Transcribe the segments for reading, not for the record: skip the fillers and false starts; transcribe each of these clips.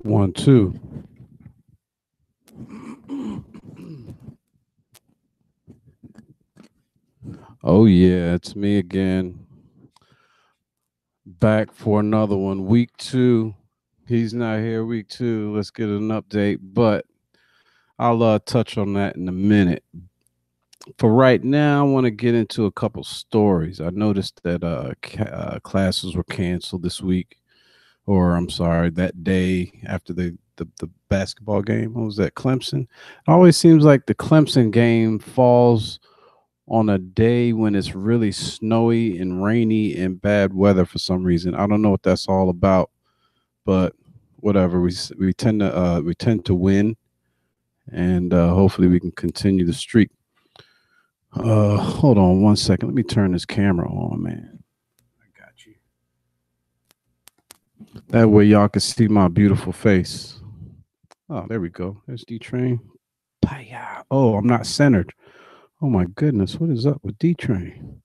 One, two. Oh, yeah, it's me again. Back for another one. Week two. He's not here. Week two. Let's get an update, but I'll touch on that in a minute. For right now, I want to get into a couple stories. I noticed that classes were canceled this week, or I'm sorry, that day after the basketball game. What was that? Clemson. It always seems like the Clemson game falls on a day when it's really snowy and rainy and bad weather for some reason. I don't know what that's all about, but whatever. We tend to win, and hopefully we can continue the streak. Hold on one second. Let me turn this camera on, man. I got you. That way y'all can see my beautiful face. Oh, there we go. There's D Train. Oh, I'm not centered. Oh my goodness, what is up with D Train?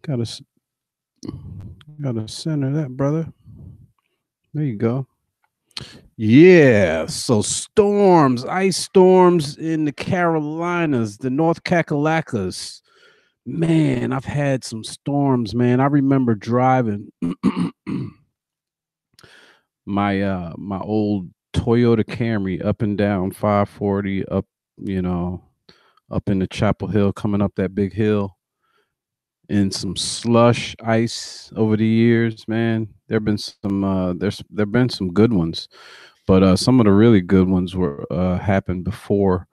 Gotta gotta center that, brother. There you go. Yeah, so storms, ice storms in the Carolinas, the North Kakalackas. Man, I've had some storms, man. I remember driving my old Toyota Camry up and down 540 up, you know, up into Chapel Hill, coming up that big hill in some slush ice over the years, man. There've been some good ones. But some of the really good ones were happened before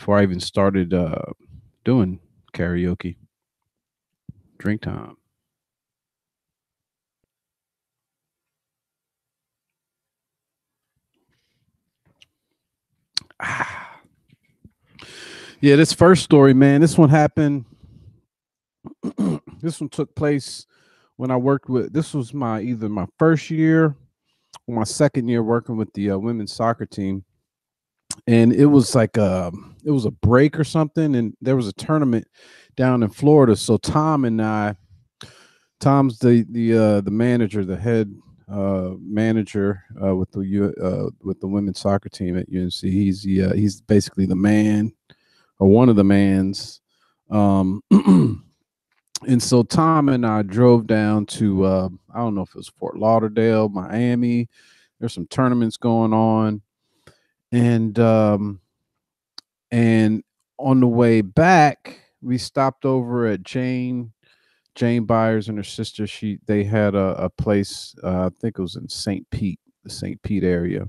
I even started doing karaoke. Drink time. Ah. Yeah, this first story, man. This one happened. This one took place when I worked with. This was my either my first year or my second year working with the women's soccer team, and it was like it was a break or something, and there was a tournament down in Florida. So Tom's the manager, the head manager with the women's soccer team at UNC. He's basically the man or one of the mans. Um, and so Tom and I drove down to I don't know if it was Fort Lauderdale, Miami. There's some tournaments going on, and and on the way back, we stopped over at Jane Byers and her sister. They had a place. I think it was in St. Pete, the St. Pete area.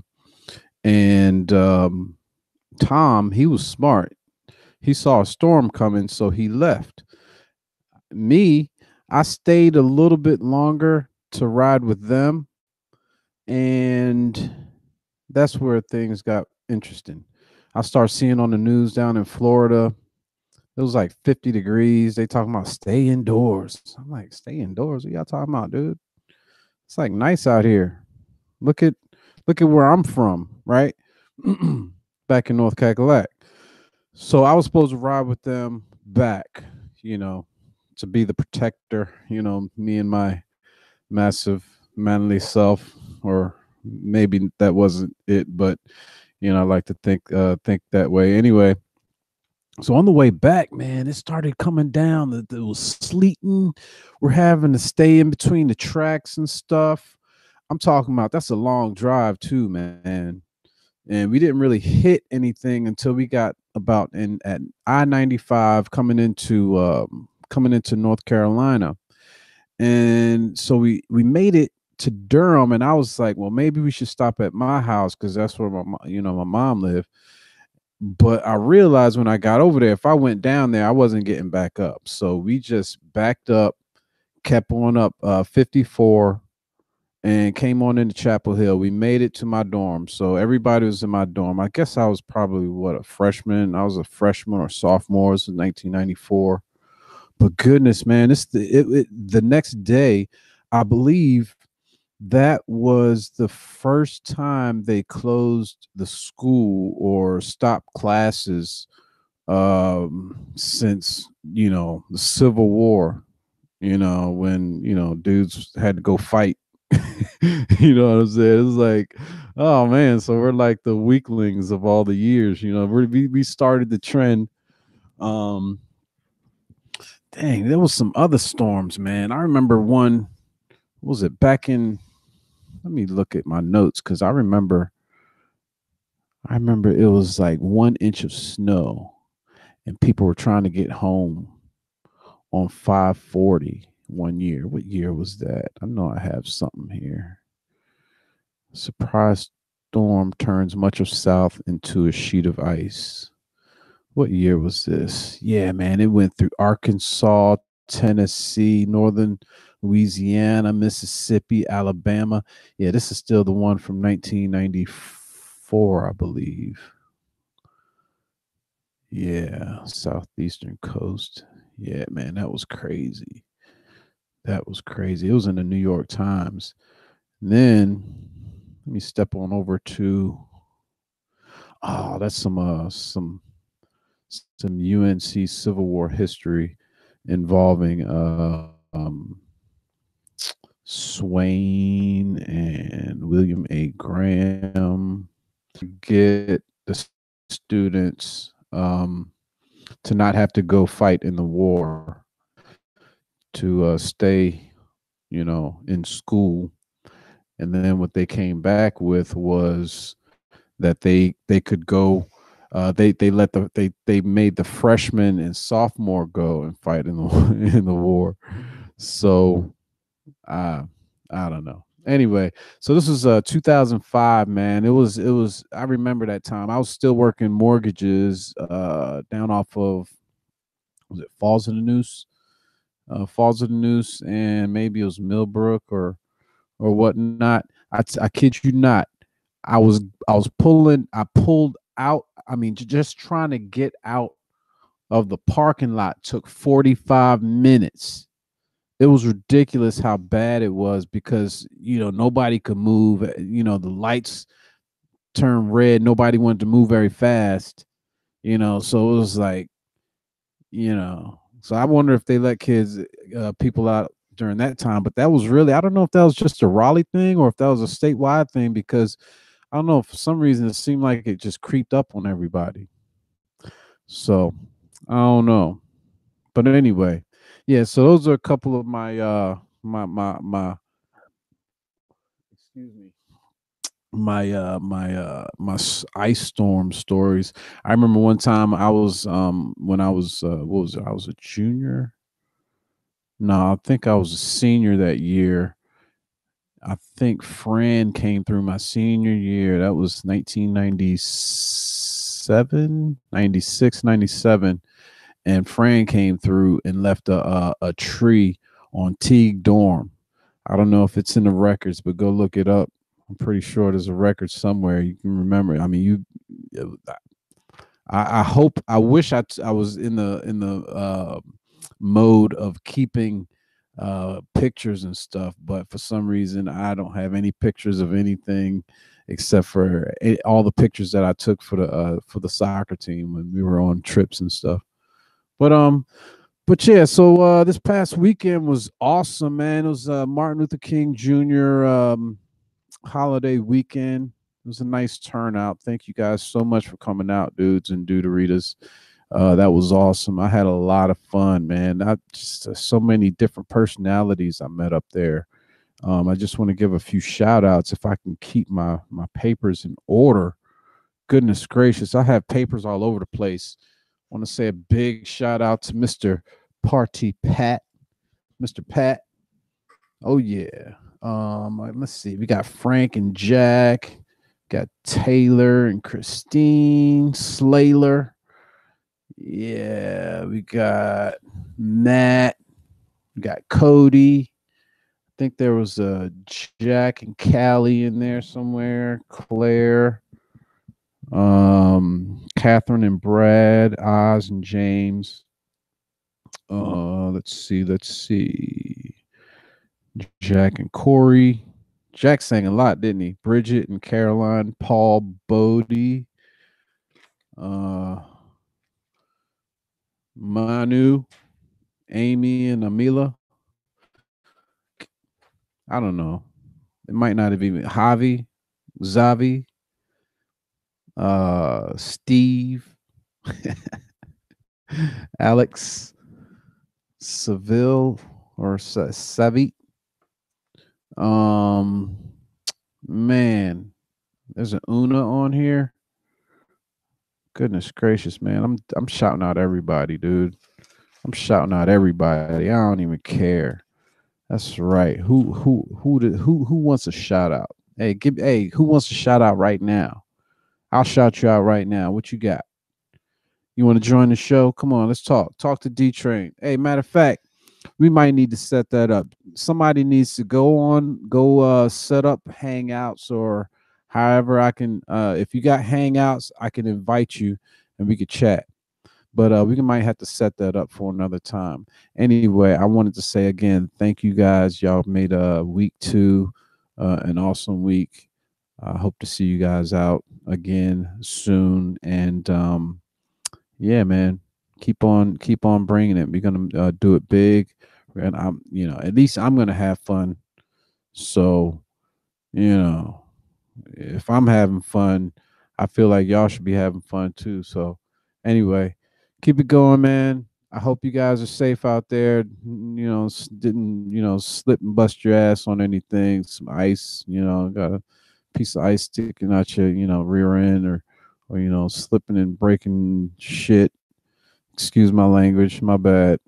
And Tom, he was smart. He saw a storm coming, so he left. Me, I stayed a little bit longer to ride with them, and that's where things got interesting. I started seeing on the news down in Florida. It was like 50 degrees. They talking about stay indoors. I'm like, stay indoors? What y'all talking about, dude? It's like nice out here. Look at look at where I'm from, right? Back in North Cackalack. So I was supposed to ride with them back, you know, to be the protector, me and my massive manly self, or maybe that wasn't it, but I like to think that way. Anyway, so on the way back, man, it started coming down. It was sleeting. We're having to stay in between the tracks and stuff. I'm talking about that's a long drive too, man. And we didn't really hit anything until we got about in at I-95 coming into North Carolina. And so we made it to Durham, and I was like, well, maybe we should stop at my house because that's where my mom lived. But I realized when I got over there, if I went down there, I wasn't getting back up. So we just backed up, kept on up 54, and came on into Chapel Hill. We made it to my dorm. So everybody was in my dorm. I guess I was probably a freshman. I was a freshman or sophomore. This was 1994. But goodness, man, the next day, I believe that was the first time they closed the school or stopped classes since the Civil War. When dudes had to go fight. You know what I'm saying? It's like Oh man, so we're like the weaklings of all the years. We started the trend. Um, Dang, there was some other storms, man. I remember one. What was it back in? Let me look at my notes because I remember. I remember it was like 1 inch of snow, and people were trying to get home on 540 one year. What year was that? I know I have something here. Surprise storm turns much of South into a sheet of ice. What year was this? Yeah, man, it went through Arkansas, Tennessee, northern Louisiana, Mississippi, Alabama. Yeah, this is still the one from 1994, I believe. Yeah, southeastern coast. Yeah, man, that was crazy. That was crazy. It was in the New York Times. And then let me step on over to that's some UNC Civil War history involving Swain and William A. Graham. Get the students to not have to go fight in the war, to stay, in school. And then what they came back with was that they could go. They made the freshmen and sophomore go and fight in the in the war. So uh, I don't know. Anyway, so this was 2005, man. It was I remember that time. I was still working mortgages down off of, was it Falls of the Noose? Falls of the Noose, and maybe it was Millbrook or whatnot. I kid you not. I was pulling. I pulled out. I mean, just trying to get out of the parking lot took 45 minutes. It was ridiculous how bad it was because nobody could move. The lights turned red. Nobody wanted to move very fast. So it was like, so I wonder if they let people out during that time. But that was really, I don't know if that was just a Raleigh thing or if that was a statewide thing, because I don't know, for some reason it seemed like it just creeped up on everybody. So I don't know. But anyway, yeah, so those are a couple of my excuse me, ice storm stories. I remember one time I was when I was what was it? I was a junior. No, I think I was a senior that year. I think Fran came through my senior year. That was 1997, 96, 97. And Fran came through and left a tree on Teague Dorm. I don't know if it's in the records, but go look it up. I'm pretty sure there's a record somewhere you can remember it. I mean, I hope, I wish I was in the mode of keeping pictures and stuff, but for some reason I don't have any pictures of anything except for all the pictures that I took for the soccer team when we were on trips and stuff. But yeah, so this past weekend was awesome, man. It was Martin Luther King Jr. Holiday weekend. It was a nice turnout. Thank you guys so much for coming out, dudes and duderitas. That was awesome. I had a lot of fun, man. I just so many different personalities I met up there. I just want to give a few shout outs if I can keep my papers in order. Goodness gracious, I have papers all over the place. I want to say a big shout out to Mr. Party Pat. Mr. Pat. Oh yeah. Let's see. We got Frank and Jack. Got Taylor and Christine Slater. Yeah, we got Matt. We got Cody. I think there was a Jack and Callie in there somewhere. Claire. Catherine and Brad, Oz and James. Let's see. Jack and Corey. Jack sang a lot, didn't he? Bridget and Caroline, Paul, Bodie, uh, Manu, Amy, and Amila. I don't know. It might not have even Javi. Zavi, Steve, Alex, Seville or Savi. Um, man, there's an Una on here. Goodness gracious, man. I'm shouting out everybody, dude. I'm shouting out everybody. I don't even care. That's right. Who wants a shout out? Hey, who wants a shout out right now? I'll shout you out right now. What you got? You want to join the show? Come on, let's talk. Talk to D Train. Hey, matter of fact, we might need to set that up. Somebody needs to go set up hangouts or however I can if you got hangouts, I can invite you and we could chat. But might have to set that up for another time. Anyway, I wanted to say again, thank you guys. Y'all made week 2 an awesome week. I hope to see you guys out again soon. And yeah, man, keep on bringing it. We're gonna do it big, and at least I'm gonna have fun. So, you know, if I'm having fun, I feel like y'all should be having fun too. So, anyway, keep it going, man. I hope you guys are safe out there. Didn't slip and bust your ass on anything. Some ice, got a piece of ice sticking out your rear end, or slipping and breaking shit. Excuse my language, my bad.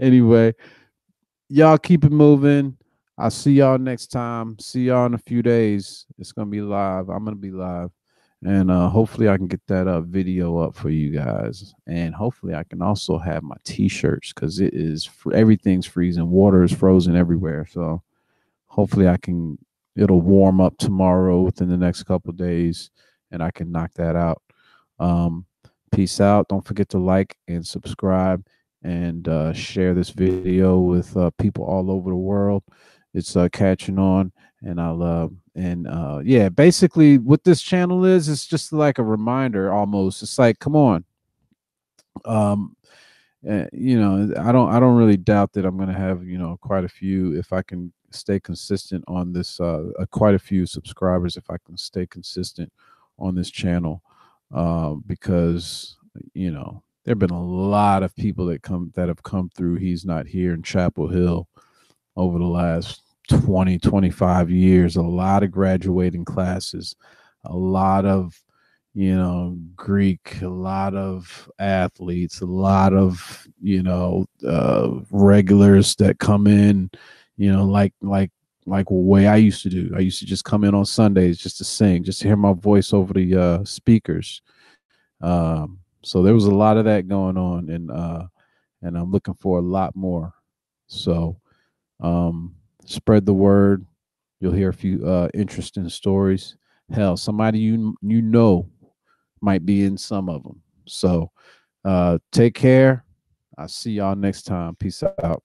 Anyway, y'all keep it moving. I'll see y'all next time. See y'all in a few days. It's gonna be live. I'm gonna be live, and hopefully I can get that video up for you guys. And hopefully I can also have my T-shirts because everything's freezing. Water is frozen everywhere. So hopefully it'll warm up tomorrow within the next couple of days, and I can knock that out. Um, Peace out. Don't forget to like and subscribe and share this video with people all over the world. It's catching on, and I love yeah. Basically, what this channel is, it's just like a reminder almost. It's like, come on, um, I don't really doubt that I'm going to have quite a few if I can stay consistent on this. Quite a few subscribers if I can stay consistent on this channel, because there have been a lot of people that have come through. He's not here in Chapel Hill over the last 20-25 years. A lot of graduating classes, a lot of Greek, a lot of athletes, a lot of regulars that come in, like the way I used to do. I used to just come in on Sundays just to sing, just to hear my voice over the speakers. So there was a lot of that going on, and I'm looking for a lot more. So spread the word. You'll hear a few interesting stories. Hell, somebody you know might be in some of them. So take care. I'll see y'all next time. Peace out.